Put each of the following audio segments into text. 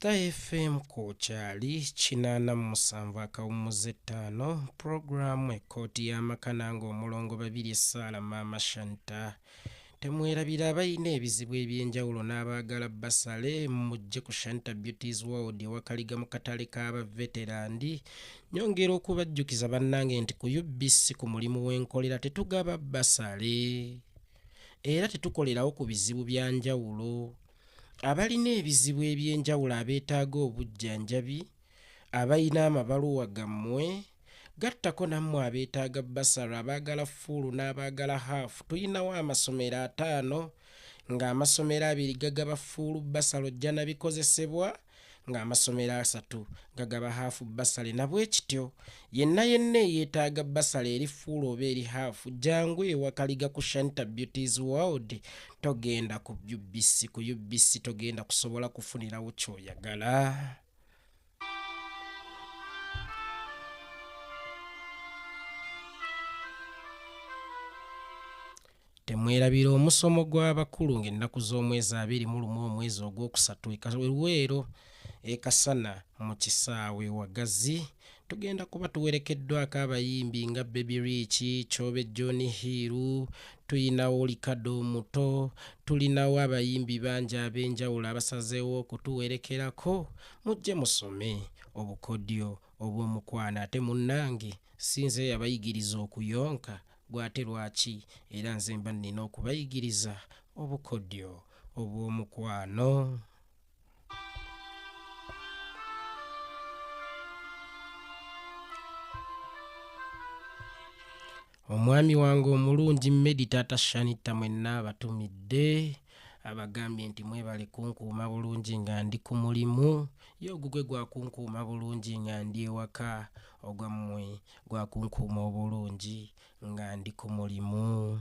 Star FM Kochali Chinana Musanva Kaumuze 5 Programu Ekoti Yamakanango Mulongo Babiri Sala Mama Shanta temwerabira abalina ebizibu ebyenjawulo n'abaagala basale mujje ku Shanta Beauties World wakaliga mu katale k'abaveterandi nyongera okubajjukiza bannange nti ku UBC ku mulimu w'enkolera tetugaba basale era tetukolerawo ku bizibu byanjawulo. Abalina ebizibu ebyenjawulo abeetaaga obujjanjabi abalina amabaluwa gammwe gattako nammwe abeetaaga basala abaagala fuulu n'abaagala haafu tulinawo amasomero 5 ng'amasomero 2 gagaba fuulu basala ojja nabikozesebwa ng'amasomero 3 gagaba haafu basale nabwe kityo yenna eyeetaaga basala eri fuulu oba eri haafu jangu ewakaliga ku Shanta Beauties World togenda ku UBC togenda kusobola kufunirawo ky'oyagala. Temwerabira omusomo gw'abakulu ng'ennaku z'omwezi 21 omwezi ogwokusatu Luweero Kasana mu kisaawe Wagazi tugenda kuba tuwerekeddwako abayimbi nga Baby Rich, Chobe John Hiru, tuyinawo Likado Muto, tulinawo abayimbi bangi ab'enjawulo abasazeewo okutuwerekerako mujje musome obukodyo obw'omukwana ate munnange sinze yabayigiriza okuyonka gwate lwaki era nze mba nnina okubayigiriza obukodyo obw'omukwano. Omwami wange omulungi Meditata Shanita mwenna abatumidde abagambye nti mwebale kunkuuma bulungi nga ndi ku mulimu ye ogugwe gwa kunkuuma bulungi nga ndi ewaka ogwammwe gwa kunkuuma obulungi nga ndi ku mulimu.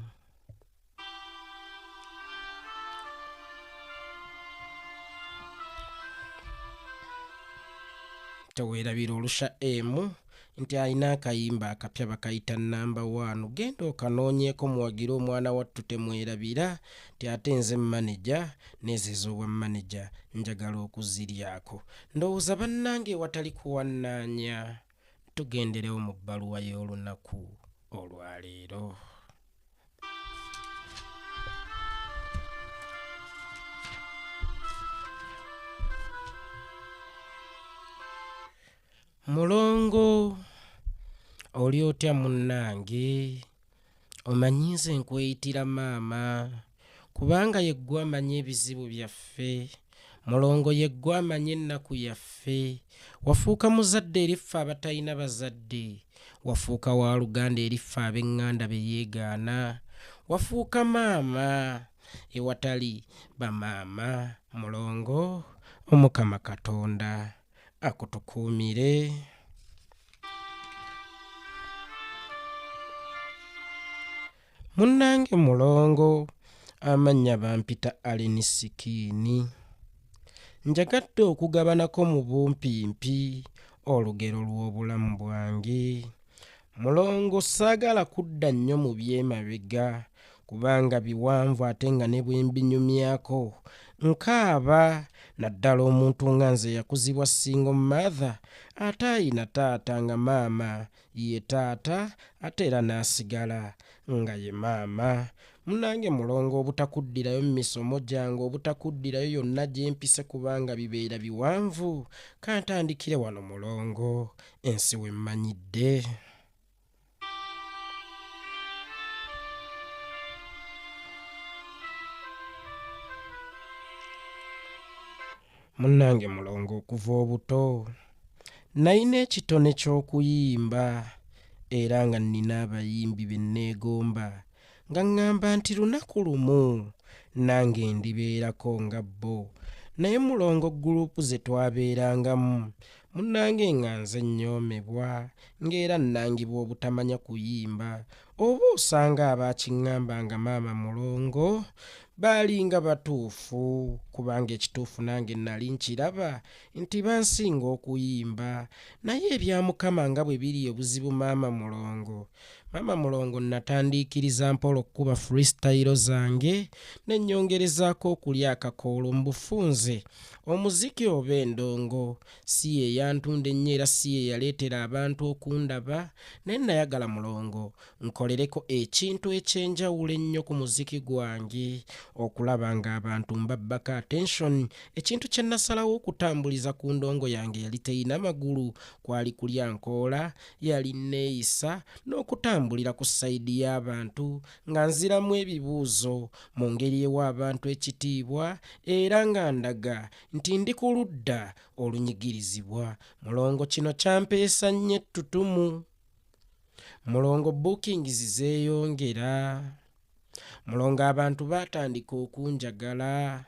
Teweerabira Olusha M nti alina akayimba akapya bakayita namba 1 genda okanoonyeeko muwagire omwana wattu temwerabira ti ate nze manager nezeeza obwa manager njagala okuziryako ndowooza bannange watali kuwannaanya tugenderewo mu bbaluwa y'olunaku olwaleero. Mulongo oli otya munnange omanyi nze nkweyitira maama kubanga yeggwa amanyi ebizibu byaffe mulongo yeggwa amanyi ennaku yaffe wafuuka muzadde eriffe abatalina bazadde wafuuka wa Luganda eriffe ab'eŋŋanda be yeegaana wafuuka maama ewatali bamaama mulongo Omukama Katonda akutukuumire. Munnange mulongo amannya bampita Aleni Sikiini njagadde okugabanako mu bumpimpi olugero lw'obulamu bwange mulongo saagala kudda nnyo mu byemabega kubanga biwanvu ate nga ne bwe mbinyumyako nkaaba naddala omuntu nga nze yakuzibwa single mother ate ayina taata nga maama ye taata ate era n'asigala nga ye maama. Munnange mulongo obutakuddirayo mu misomo gyange obutakuddirayo yonna gye mpise kubanga bibeera biwanvu kantandikire wano mulongo ensi wemmanyidde. Munnange mulongo okuva obuto nalina ekitone ky'okuyimba era nga nnina abayimbi be nneegomba nga ŋŋamba nti lunaku lumu nange ndibeerako nga bo naye mulongo gurupu ze twabeerangamu munnange nga nze nnyoomebwa ng'era nnangibwa obutamanya kuyimba oba osanga abaakiŋŋambanga maama mulongo baalinga batuufu kubanga ekituufu nange nali nkiraba nti bansinga okuyimba naye ebya Mukama nga bwe biri obuzibu maama mulongo natandiikiriza mpola okkuba freestyle zange ne nnyongerezaako okulya akakoolo mu bufunze omuziki oba endongo si ye yantunda ennyo era si ye yaleetera abantu okundaba naye nayagala mulongo nkolereko ekintu ekyenjawulo ennyo ku muziki gwange okulaba ng'abantu mbabbako attention. Ekintu kye nasalawo okutambuliza ku ndongo yange yali teyina magulu kwali kulya nkoola yali neeyisa n'okutambulira ku sayidi y'abantu nga nziramu ebibuuzo mu ngeri ewa abantu ekitiibwa era nga ndaga nti ndi ku ludda olunyigirizibwa. Mulongo kino kyampeesa nnyo ettutumu. Mulongo bookings zeeyongera. Mulongo abantu baatandika okunjagala.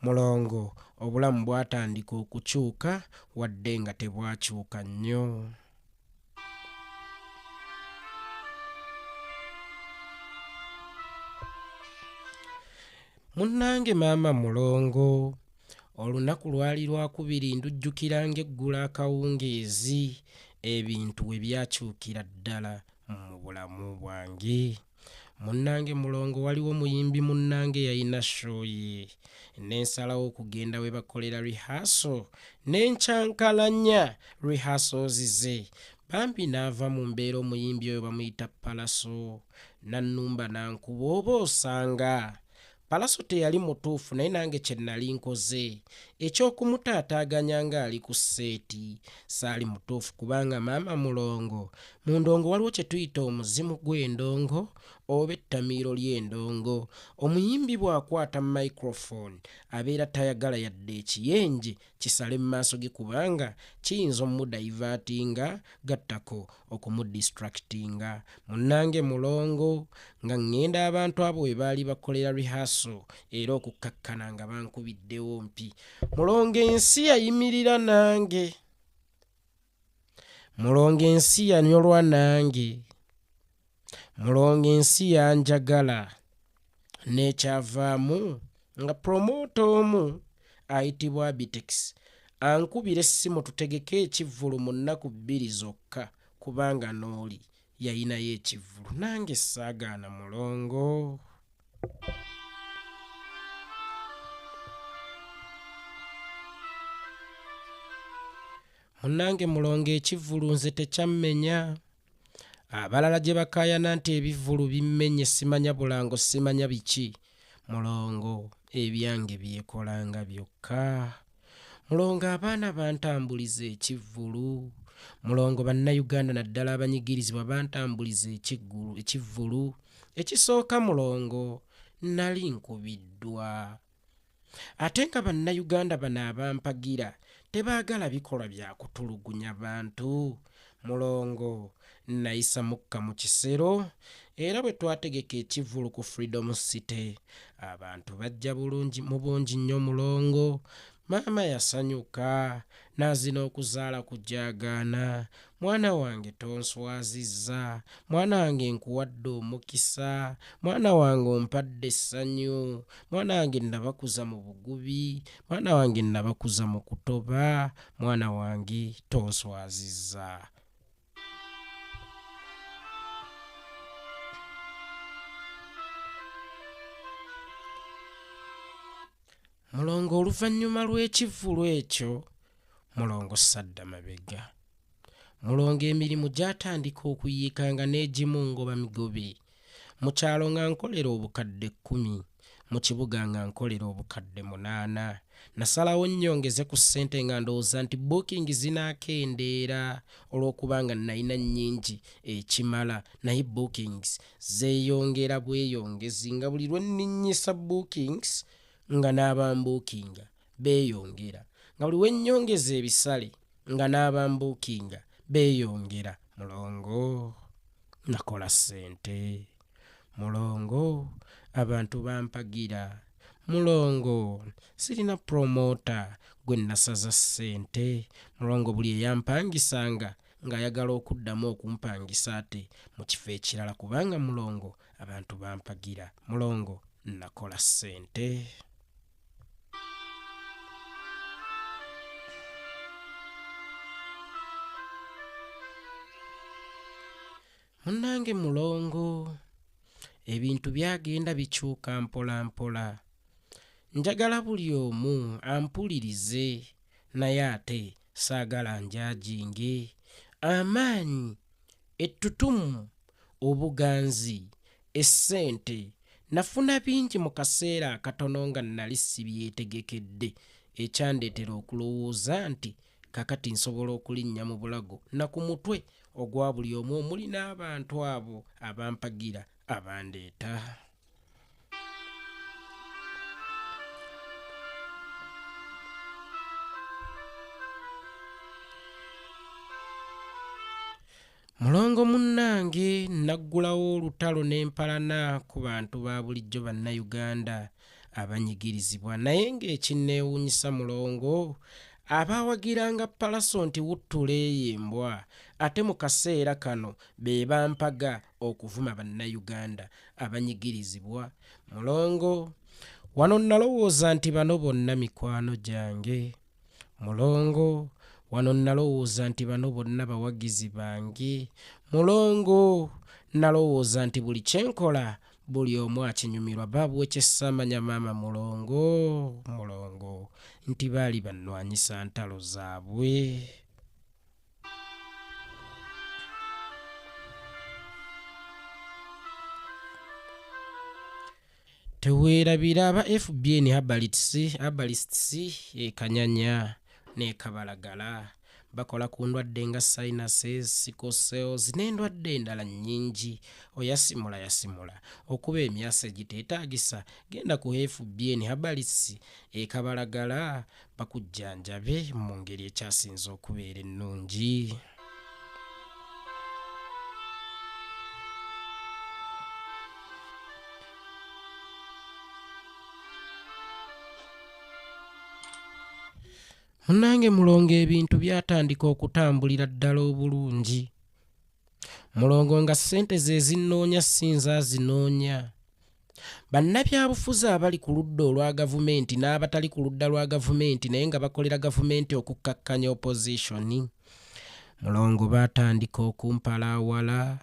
Mulongo obulamu bwatandika okukyuka wadde nga tebwakyuka nnyo. Munnange maama mulongo olunaku lwali lwakubiri ndujjukira ng'eggula akawungeezi ebintu we byakyukira ddala mu bulamu bwange. Munnange mulongo waliwo muyimbi munnange yalina show ye nensalawo okugenda we bakolera rehearsal nenkyankalanya rehearsals ze bambi n'ava mu mbeera omuyimbi oyo bamuyita Palaso nannumba nankuba oba osanga Palaso teyali mutuufu naye nange kye nnali nkoze eky'okumutaataaganya ng'ali ku sseeti saali mutuufu kubanga maama mulongo mu ndongo waliwo kye tuyita omuzimu gw'endongo oba ettamiiro ly'endongo. Omuyimbi bw'akwata microphone abeera tayagala yadde ekiyenje kisale mu maaso ge kubanga kiyinza omudaivatinga gattako okumudistractinga. Munnange mulongo nga ŋŋenda abantu abo we baali bakolera rehearsal era okukkakkana nga bankubiddewo mpi. Mulongo ensi yayimirira nange. Mulongo ensi yanyolwa nange. Mulongo ensi yanjagala n'ekyavaamu nga promota omu ayitibwa Abitex ankubira essimu tutegeke ekivvulu mu nnaku 2 zokka kubanga n'oli yayinayo ekivvulu nange saagaana mulongo. Munnange mulongo ekivvulu nze tekyammenya. Abalala gye bakaayana nti ebivvulu bimmenye simanya bulango simanya biki. Mulongo ebyange byekolanga byokka. Mulongo abaana bantambuliza ekivvulu. Mulongo bannayuganda naddala abanyigirizibwa bantambuliza ekivvulu. Ekisooka mulongo nali nkubiddwa. Ate nga bannayuganda bano abampagira tebaagala bikolwa bya kutulugunya bantu. Mulongo nayisa mukka mu kisero era bwe twategeka ekivvulu ku Freedom City abantu bajja bulungi mu bungi nnyo mulongo. Maama yasanyuka n'azina okuzaala kujaagaana. Mwana wange tonswazizza, mwana wange nkuwadde omukisa, mwana wange ompadde essanyu, mwana wange nabakuza mu bugubi, mwana wange nabakuza mu kutoba, mwana wange tonswazizza. Mulongo oluvannyuma lw'ekivvulu ekyo mulongo sadda mabega. Mulongo emirimu gyatandika okuyiikanga n'egimu ngoba migobe. Mu kyalo nga nkolera obukadde 10, mu kibuga nga nkolera obukadde 8. Nasalawo nnyongeze ku ssente nga ndowooza nti booking zinaakendeera olw'okubanga nalina nnyingi ekimala naye bookings zeeyongera bweyongezi nga buli lwe nninnyisa bookings nga n'abambuukinga beeyongera nga buli we nnyongeza ebisale nga n'abambuukinga beeyongera. Mulongo nakola ssente. Mulongo abantu bampagira. Mulongo sirina promota gwe nasaza ssente. Mulongo buli eyampangisanga ng'ayagala okuddamu okumpangisa ate mu kifo ekirala kubanga mulongo abantu bampagira. Mulongo nakola ssente. Munnange mulongo, ebintu byagenda bikyuka mpola mpola. Njagala buli omu ampulirize, naye ate saagala njajinge. Amaanyi, ettutumu, obuganzi, essente, nafuna bingi mu kaseera akatono nga nali sibyetegekedde, ekyandeetera okulowooza nti kakati nsobola okulinnya mu bulago na ku mutwe ogwa buli omu omuli n'abantu abo abampagira abandeeta. Mulongo munnange, naggulawo olutalo n'empalana ku bantu ba bulijjo Bannayuganda abanyigirizibwa, naye ng'ekinneewuunyisa mulongo, abaawagiranga Palaso nti wuttula ey'embwa ate mu kaseera kano be bampaga okuvuma Bannayuganda abanyigirizibwa. Mulongo, wano nalowooza nti bano bonna mikwano gyange. Mulongo, wano nalowooza nti bano bonna bawagizi bange. Mulongo, nalowooza nti buli kyenkola buli omu akinyumirwa, baabwe kyessamanya maama mulongo, mulongo, nti baali bannwanyisa ntalo zaabwe. Teweerabira aba FBN Herbalists e Kanyanya ne Kabalagala bakola ku ndwadde nga sinuses, sickle cells n'endwadde endala nnyingi. Oyasimula okuba emyasa egiteetaagisa, genda ku FBN Herbalists e Kabalagala bakujjanjabe mu ngeri ekyasinze okubeera ennungi. Munnange mulongo, ebintu byatandika okutambulira ddala obulungi. Mulongo, nga ssente ze zinnoonya sinza azinoonya. Bannabyabufuzi abali ku ludda olwa gavumenti n'abatali ku ludda lwa gavumenti naye nga bakolera gavumenti okukkakkanya opposition. Mulongo, baatandika okumpalaawala.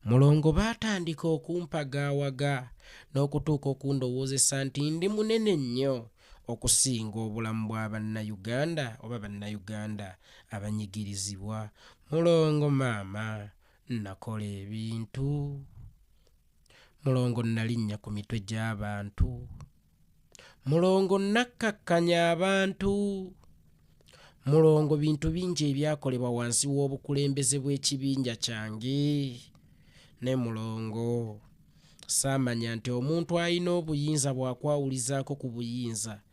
Mulongo, baatandika okumpagaawaga n'okutuuka okundowoozesa nti ndi munene nnyo okusinga obulamu bwa Bannayuganda oba Bannayuganda abanyigirizibwa. Mulongo maama, nakola ebintu. Mulongo, nalinnya ku mitwe gy'abantu. Mulongo, nakkakkanya abantu. Mulongo, bintu bingi ebyakolebwa wansi w'obukulembeze bw'ekibinja kyange. Ne mulongo, saamanya nti omuntu alina obuyinza bw'akwawulizaako ku buyinza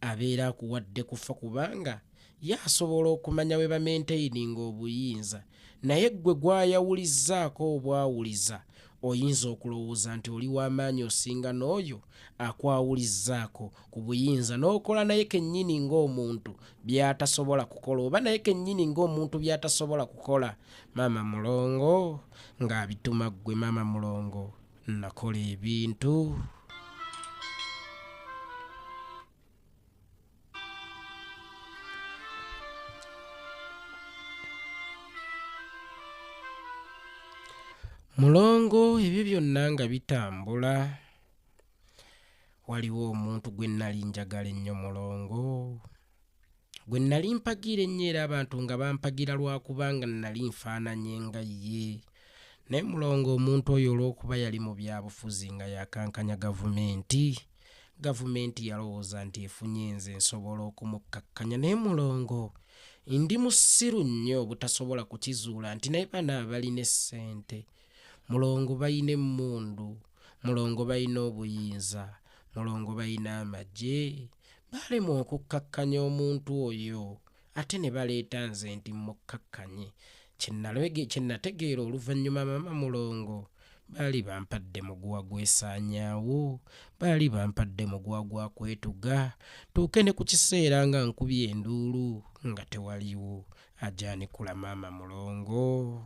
abeera akuwadde kufa, kubanga yasobola okumanya we bamentiyininga obuyinza, naye ggwe gw'ayawulizzaako obwawuliza oyinza okulowooza nti oli w'amaanyi osinga n'oyo akwawulizzaako ku buyinza, n'okola naye kennyini ng'omuntu by'atasobola kukola, oba naye kennyini ng'omuntu by'atasobola kukola. Maama mulongo, ng'abituma ggwe maama mulongo, nakola ebintu. Mulongo, ebyo byonna nga bitambula, waliwo omuntu gwe nnali njagala ennyo mulongo, gwe nnali mpagira ennyo era abantu nga bampagira lwakubanga nnali nfaananye nga ye. Naye mulongo, omuntu oyo olw'okuba yali mu byabufuzi nga yakankanya gavumenti yalowooza nti efunye nze nsobola okumukkakkanya. Naye mulongo, ndi musiru nnyo obutasobola kukizuula nti naye bano abalina essente. Mulongo, balina emmundu. Mulongo, balina obuyinza. Mulongo, balina amagye. Baalemwa okukkakkanya omuntu oyo ate ne baleeta nze nti mukkakkanye. Kye nategeera oluvannyuma maama mulongo, baali bampadde muguwa gwesaanyaawo, baali bampadde muguwa gwa kwetuga, tuuke ne ku kiseera nga nkubye enduulu nga tewaliwo ajaanikula maama mulongo.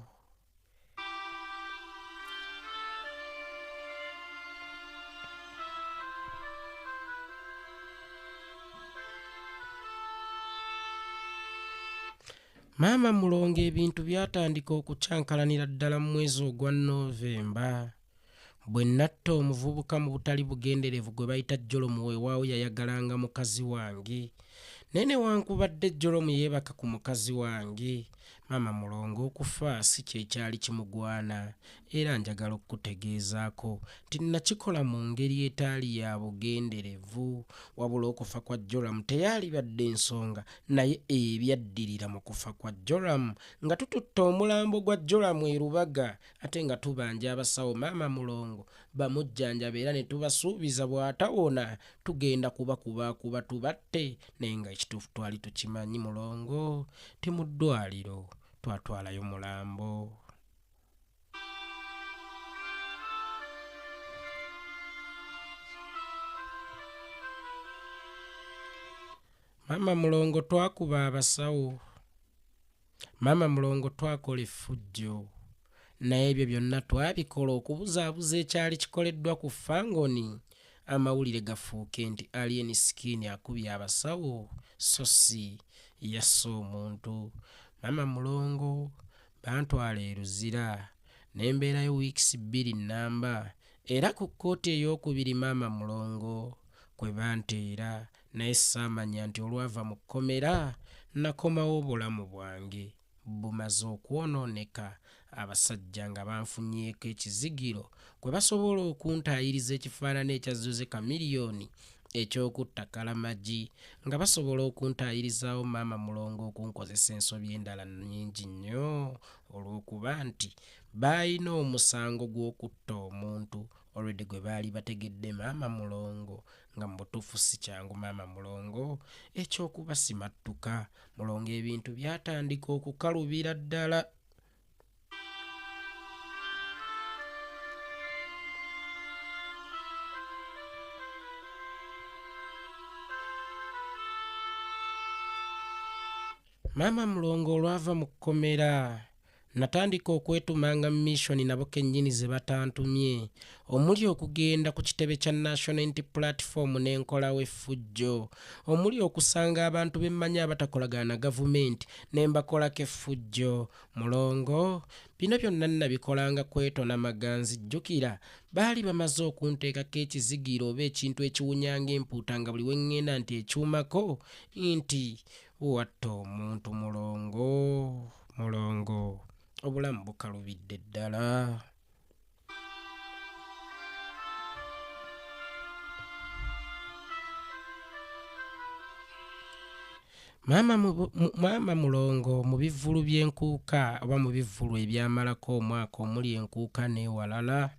Maama Mulongo ebintu byatandika okucankalanira ddala mu mwezi ogwa Novemba bwe natta omuvubuka mu butali bugenderevu gwe bayita Jolomu weewaawo yayagalanga mukazi wange. Naye newankubadde Jolomu yeebaka ku mukazi wange, Maama Mulongo okufa si kyekyali kimugwana, era njagala okukutegeezaako nti nakikola mu ngeri etaali ya bugenderevu, wabula okufa kwa Jolamu teyalibadde ensonga, naye ebyaddirira mu kufa kwa Jolamu nga tututta omulambo gwa Jolamu e Rubaga ate nga tubanja abasawo Maama Mulongo bamujjanjaba era ne tubasuubiza bw'atawona tugenda kubakuba tubatte, naye nga ekituufu twali tukimanyi Mulongo ti mu ddwaliro twatwalayo mulambo. Maama Mulongo twakuba abasawo, Maama Mulongo twakola effujjo, naye ebyo byonna twabikola okubuzaabuza ekyali kikoleddwa ku Fangoni, amawulire gafuuke nti Alien Skin akubye abasawo so si yasse omuntu. Maama Mulongo bantwala e Luzira ne mbeerayo wiikisi 2 nnamba, era ku kkooti eyookubiri Maama Mulongo kwe banteera, naye saamanya nti olwava mu kkomera nakomawo obulamu bwange bumaze okwonooneka, abasajja nga banfunyeeko ekizigiro kwe basobola okuntaayiriza ekifaanana ekya Zoze Chameleone eky'okutta Kalamagi, nga basobola okuntaayirizaawo Maama Mulongo okunkozesa ensobi endala nnyingi nnyo, olw'okuba nti baalina omusango gw'okutta omuntu olwedde gwe baali bategedde Maama Mulongo, nga mu butuufu si kyangu Maama Mulongo ekyokuba simattuka. Mulongo ebintu byatandika okukalubira ddala. Maama Mulongo olwava mu kkomera natandika okwetumanga mu mission nabo kennyini ze batantumye, omuli okugenda ku kitebe kya National Unity Platform n'enkolawo effujjo, omuli okusanga abantu bemmanyi abatakolagana na gavumenti ne mbakolako effujjo. Mulongo bino byonna nabikolanga kwetona maganzi. Jjukira baali bamaze okunteekako ekizigiro oba ekintu ekiwunyanga empuuta nga buli we ŋŋenda nti ekyumako nti watta omuntu. Mulongo obulamu bukalubidde ddala. Maama Mulongo mu bivvulu by'enkuuka oba mu bivvulu ebyamalako omwaka omuli enkuuka n'ewalala,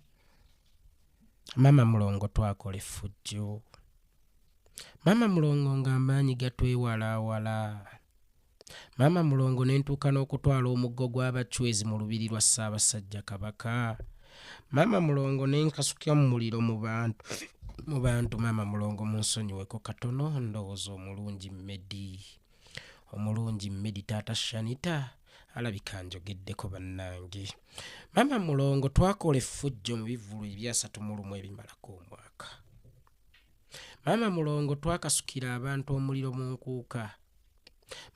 Maama Mulongo twakola effujjo. Maama Mulongo ng'amaanyi gatwewalaawala. Maama Mulongo ne ntuuka n'okutwala omuggo gw'abachwezi mu lubiri lwa Ssaabasajja Kabaka. Maama Mulongo ne nkasukya mu muliro mu bantu. Maama Mulongo munsonyiweko katono, ndowooza omulungi Medi taata Shanita alabika njogeddeko bannange. Maama Mulongo twakola effujjo mu bivvulu 301 ebimalako omwaka. Maama Mulongo twakasukira abantu omuliro mu nkuuka.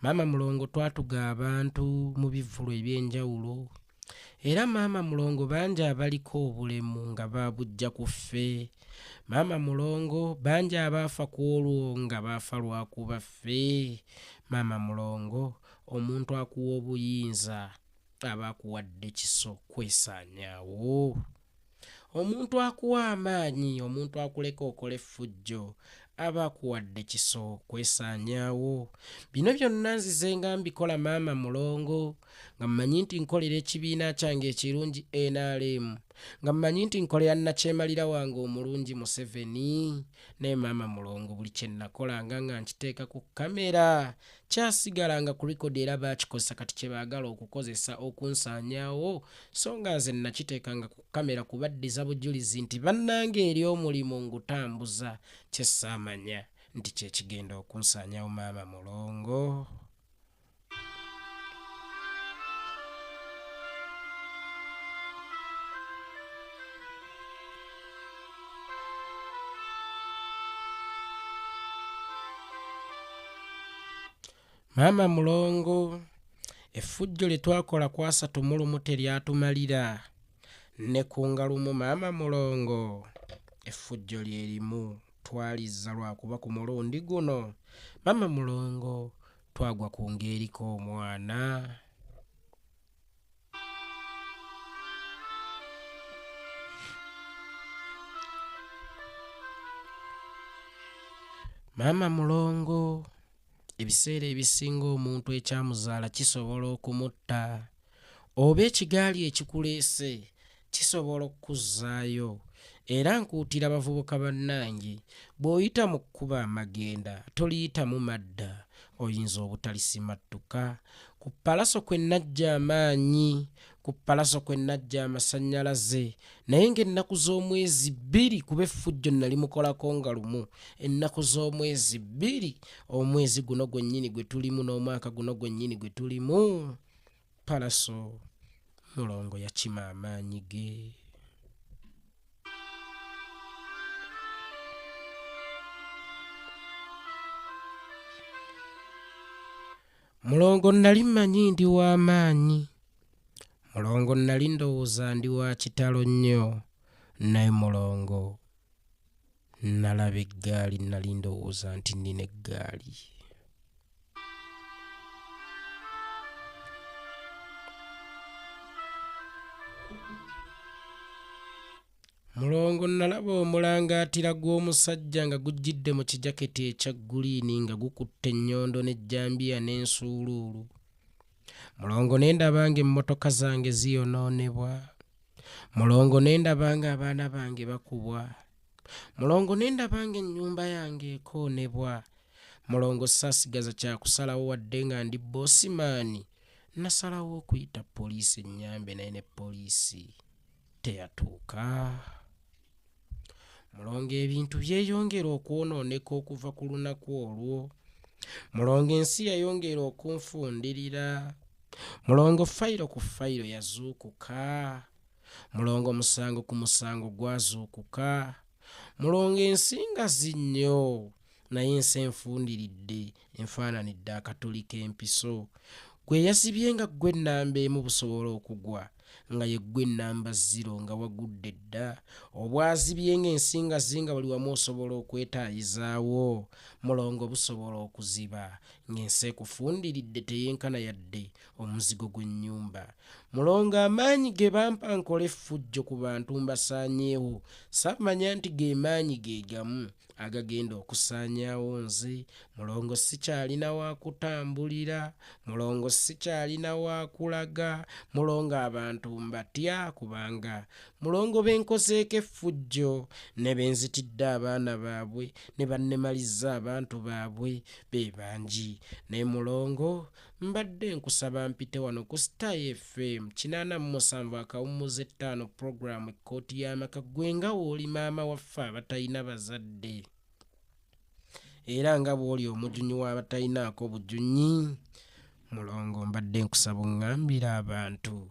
Maama Mulongo twatuga abantu mu bivvulu eby'enjawulo, era Maama Mulongo bangi abaliko obulemu nga baabujja ku ffe. Maama Mulongo bangi abaafa ku olwo nga baafa lwakuba ffe. Maama Mulongo omuntu akuwa obuyinza aba akuwadde kiso kwesaanyaawo. Omuntu akuwa amaanyi, omuntu akuleka okola effujjo aba akuwadde kiso kwesaanyaawo. Bino byonna nzize nga mbikola Maama Mulongo nga mmanyi nti nkolera ekibiina kyange ekirungi NRM, nga mmanyi nti nkolera nnakyemalira wange omulungi Museveni. Naye Maama Mulongo buli kye nakolanga nga nkiteeka ku kamera, kyasigalanga ku likodi era baakikozesa kati kye baagala okukozesa okunsaanyaawo, so nga nze nakiteekanga ku kamera kubaddiza bujulizi nti bannange eri omulimu ngutambuza, kye saamanya nti kye kigenda okunsaanyaawo Maama Mulongo. Maama Mulongo Effujjo lye twakola ku asatu mu lumu teryatumalira. Ne ku ngalumu maama mulongo effujjo lye limu twalizza lwakuba ku mulundi guno maama mulongo twagwa ku ng'eriko omwana. Maama mulongo ebiseera ebisinga omuntu ekyamuzaala kisobola okumutta oba ekigaali ekikuleese kisobola okuzzaayo. Era nkuutira abavubuka bannange bw'oyita mu kkuba amagenda toliyitamu madda, oyinza obutalisimatuka. Ku ppalaso kwe najja amaanyi, ku ppalaso kwe najja amasannyalaze, naye ng'ennaku z'omwezi 2 kuba effujjo nali mukolako nga lumu. Ennaku z'omwezi 2 omwezi guno gwennyini gwe tulimu n'omwaka guno gwennyini gwe tulimu, ppalaso mulongo yakima amaanyi ge. Mulongo nali mmanyi ndi w'amaanyi, mulongo nali ndowooza ndi wa kitalo nnyo, naye mulongo nalaba eggaali nali ndowooza nti nnina eggaali. Mulongo nalaba omulangaatira gw'omusajja nga gujjidde mu kijaketi ekya guliini nga gukutte ennyondo n'ejjambiya n'ensuuluulu. Mulongo ne ndaba ng'emmotoka zange ziyonoonebwa. Mulongo ne ndaba ng'abaana bange bakubwa. Mulongo ne ndaba ng'ennyumba yange ekoonebwa. Mulongo saasigaza kya kusalawo wadde nga ndi boosimaani. Nasalawo okuyita poliisi ennyambe naye ne poliisi teyatuuka. Mulongo ebintu byeyongera okwonooneka okuva ku lunaku olwo. Mulongo ensi yayongera okunfundirira. Mulongo fayiro ku fayiro yazuukuka. Mulongo musango ku musango gwazuukuka. Mulongo ensinga nnyo naye ensi enfundiridde enfaananidde akatuli k'empiso. Gwe yasibye nga ggwe ennamba emu busobola okugwa, nga ye ggwe ennamba 0 nga wagudde dda. Obwazibye ng'ensinga nga buli wamu osobola okwetaayizaawo, mulongo busobola okuziba ng'ensi ekufundiridde teyenkana yadde omuzigo gw'ennyumba. Mulongo amaanyi ge bampa nkole effujjo ku bantu mbasaanyeewo, saamanya nti ge maanyi ge gamu agagenda okusaanyaawo nze. Mulongo sikyalina wa kutambulira, mulongo sikyalina wa kulaga, mulongo abantu mbatya kubanga mulongo benkozeeko effujjo ne benzitidde abaana baabwe ne bannemalizza abantu baabwe be bangi. Naye mulongo mbadde nkusaba mpite wano ku Star FM 87.5 program Ekkooti y'Amaka, gwe nga w'oli maama waffe abatalina bazadde era nga bw'oli omujunyuzi w'abatalinaako bujunyyi. Mulongo mbadde nkusaba oŋŋambire abantu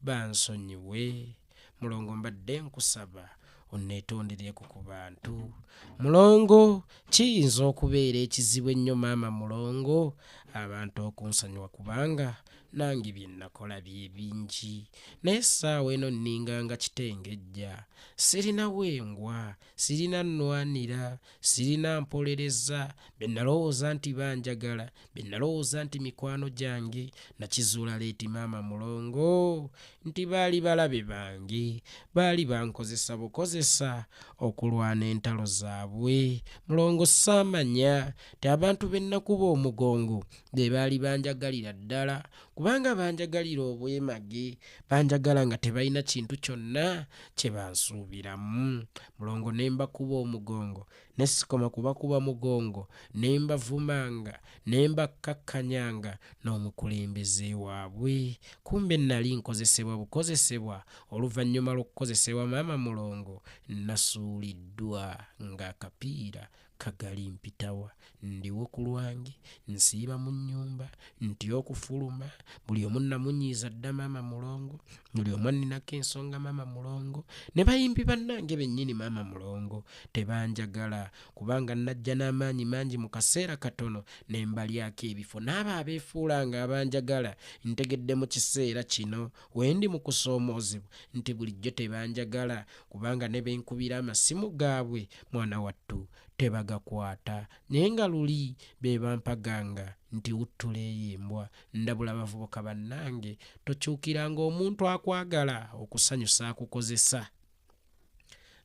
bansonyiwe. Mulongo mbadde nkusaba onneetondereko ku bantu. Mulongo kiyinza okubeera ekizibu ennyo maama mulongo abantu okunsonyiwa kubanga nange bye nakola bye bingi, naye essaawa eno nninganga kitengejja. Sirina wengwa, sirina nnwanira, sirina mpolereza. Be nalowooza nti banjagala, be nalowooza nti mikwano gyange, nakizuula leeti maama mulongo nti baali balabe bange, baali bankozesa bukozesa okulwana entalo zaabwe. Mulongo saamanya ti abantu be nakuba omugongo be baali banjagalira ddala, kubanga banjagalira obwemage, banjagala nga tebalina kintu kyonna kye bansuubiramu. Mulongo ne mbakuba omugongo, ne sikoma kubakuba mugongo, ne mbavumanga, ne mbakkakkanyanga n'omukulembeze waabwe. Kumbe nali nkozesebwa bukozesebwa. Oluvannyuma lw'okukozesebwa maama mulongo nasuuliddwa ng'akapiira kagali mpitawa. Ndiwo ku lwange, nsiiba mu nnyumba, ntya okufuluma, buli omu namunyiiza dda maama mulongo, buli omu aninako ensonga maama mulongo. Ne bayimbi bannange bennyini maama mulongo tebanjagala kubanga najja n'amaanyi mangi mu kaseera katono ne mbalyako ebifo. N'abo abeefuula nga abanjagala ntegedde mu kiseera kino wendi mu kusoomoozebwa nti bulijjo tebanjagala kubanga ne benkubira amasimu gaabwe mwana wattu tebagakwata. Naye nga luli be bampaganga nti wuttula eyimbwa. Ndabula abavubuka bannange tokyukiranga omuntu akwagala okusanyusa akukozesa.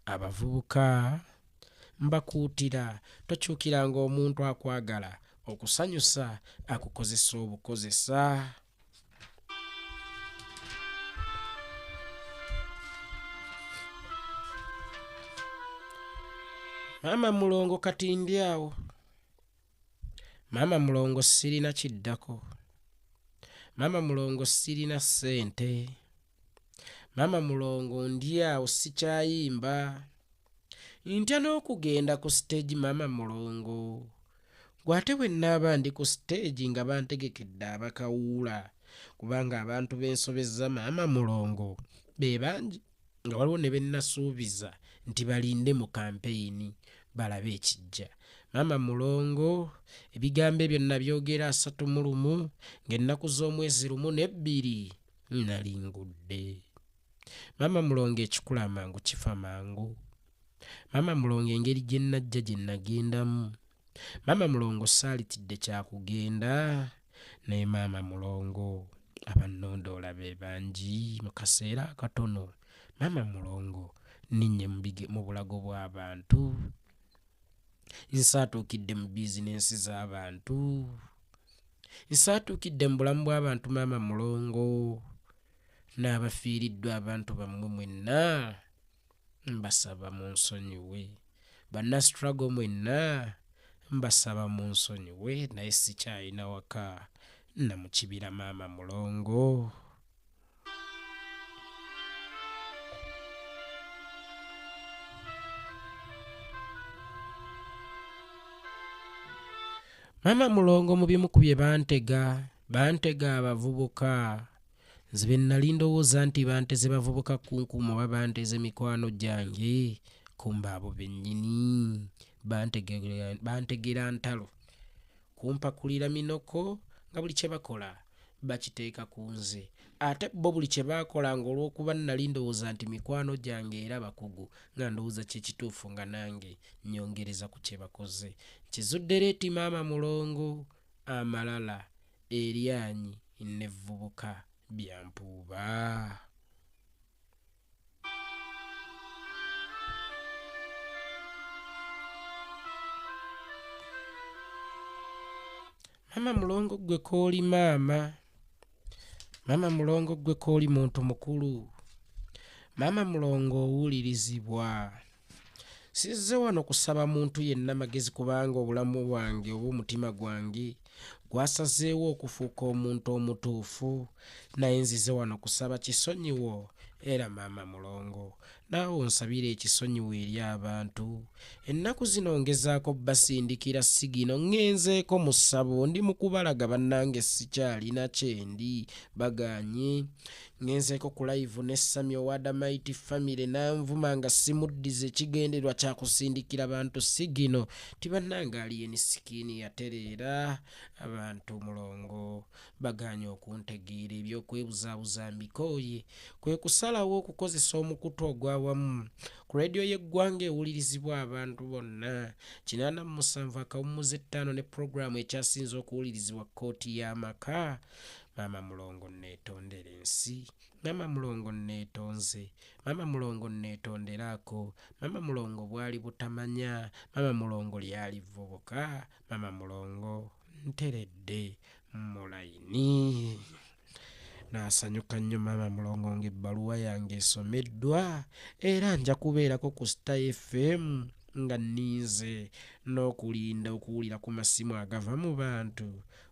Abavubuka mbakuutira tokyukiranga omuntu akwagala okusanyusa akukozesa obukozesa. Maama mulongo kati ndi awo. Maama mulongo sirina kiddako. Maama mulongo sirina ssente. Maama mulongo ndi awo sikyayimba. Ntya n'okugenda ku stage maama mulongo. Gwate bwe nnaaba ndi ku stage nga bantegekedde abakawuula kubanga abantu bensobezza maama mulongo be bangi nga waliwo ne bennasuubiza nti balinde mu kampeyini balabe ekijja. Maama mulongo ebigambo ebyo nabyogera 31 ng'ennaku z'omwezi 1 ne 2 nalingudde. Maama mulongo ekikula amangu kifa mangu. Maama mulongo engeri gye najja gye nagendamu. Maama mulongo saalitidde kyakugenda naye maama mulongo abannondoola be bangi mu kaseera akatono. Maama mulongo ninnye mu bulago bw'abantu. Nsaatuukidde mu bizinensi z'abantu. Nsaatuukidde mu bulamu bw'abantu maama mulongo. N'abafiiriddwa abantu bammwe mwenna mbasaba munsonyiwe. Bannastruggle mwenna mbasaba munsonyiwe naye sikyalina waka namukibira maama mulongo. Maama mulongo mu bimu ku bye bantega abavubuka. Nze be nnali ndowooza nti banteze bavubuka kunkumu oba banteze mikwano gyange kumbe abo bennyini bantegera ntalo kumpakulira minoko nga buli kye bakola bakiteeka ku nze. Ate bo buli kye baakola ng'olw'okuba nnali ndowooza nti mikwano gyange era bakugu nga ndowooza kye kituufu nga nange nnyongereza ku kye bakoze. Kizudde leeti maama mulongo amalala eryanyi n'evvubuka byampuuba. Maama mulongo gwe kooli maama. Maama mulongo gwe kooli muntu mukulu. Maama mulongo owulirizibwa. Sizze wano kusaba muntu yenna magezi kubanga obulamu bwange oba omutima gwange gwasazeewo okufuuka omuntu omutuufu. Naye nzize wano kusaba kisonyiwo era maama mulongo naawe onsabira ekisonyiwo eri abantu. Ennaku zino ngezaako basindikira sigino ngenzeeko mu ssabo ndi mu kubalaga bannange sikyalina kyendi baganye. Ngenzeeko ku live ne Sammy Owada Mighty Family nanvuma nga simuddize ekigenderwa kya kusindikira bantu sigino tibannange aliyeni sikiini yatereera. Abantu mulongo baganye okuntegeera eby'okwebuzaabuza mbikooye kwe kusalawo okukozesa omukutu ogw'awamu ku leediyo y'eggwanga ewulirizibwa abantu bonna 87.5 ne puroguramu ekyasinze okuwulirizibwa kkooti y'amaka. Maama mulongo neetondera ensi. Maama mulongo neetonze. Maama mulongo neetonderaako. Maama mulongo bwali butamanya. Maama mulongo lyali vvubuka. Maama mulongo nteredde mu layini. Naasanyuka nnyo maama mulongo ng'ebbaluwa yange esomeddwa era nja kubeerako ku Star FM nga nninze n'okulinda okuwulira ku masimu agava mu bantu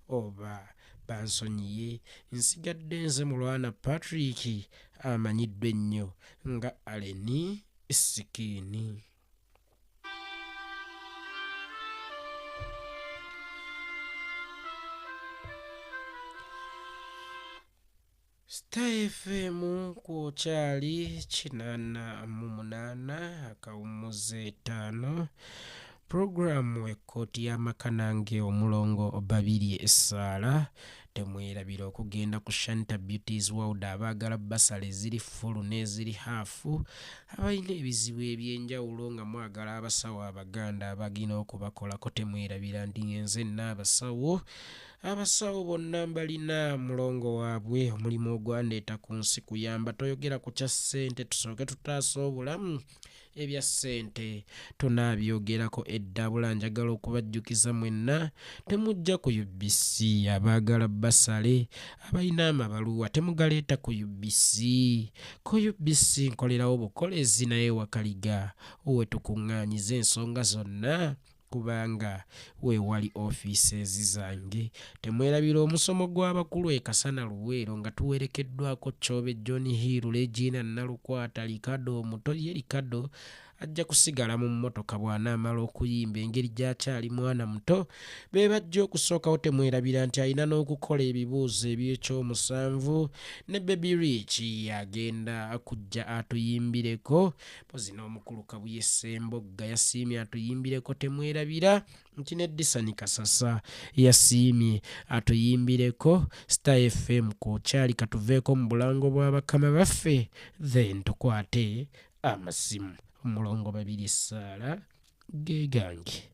oba bansonyiye. Nsigadde nze Mulwana Patrick amanyiddwa ennyo nga Aleni Sikiini. Star FM kwokyali 88.5 Programu ekkooti y'amaka nange omulongo babiri essaala temwerabira okugenda ku Shanta Beauties World abaagala basale ziri full n'eziri haafu abalina ebizibu ebyenjawulo nga mwagala abasawo abaganda abagina okubakolako temwerabira ndi nze n'abasawo bonna mbalina mulongo waabwe omulimu ogwandeeta ku nsi kuyamba toyogera ku kya ssente tusooke tutaasa obulamu ebya ssente tunabyogerako eddabula njagala okubajjukiza mwenna temujja ku UBC abaagala basale abalina amabaluwa temugaleeta ku UBC nkolerawo bukolezi naye wakaliga owe tukuŋŋaanyiza ensonga zonna kubanga weewali offices zange temwerabira omusomo gw'abakulu ekasana luweero nga tuwerekeddwako Kyobe John Hill Regina Nalukwata Likado omuto ye Likado ajja kusigala mu mmotoka bw'anaamala okuyimba engeri gy'akyali mwana muto be bajja okusookawo temwerabira nti alina n'okukola ebibuuzo eby'ekyomusanvu ne Baby Rich agenda kujja atuyimbireko pozi n'omukulu Kabuye Ssembogga yasiimye atuyimbireko temwerabira nti ne Disani Kasasa yasiimye atuyimbireko Star FM kwokyali katuveeko mu bulango bw'abakama baffe then tukwate amasimu omulongo babiri essaala geegange.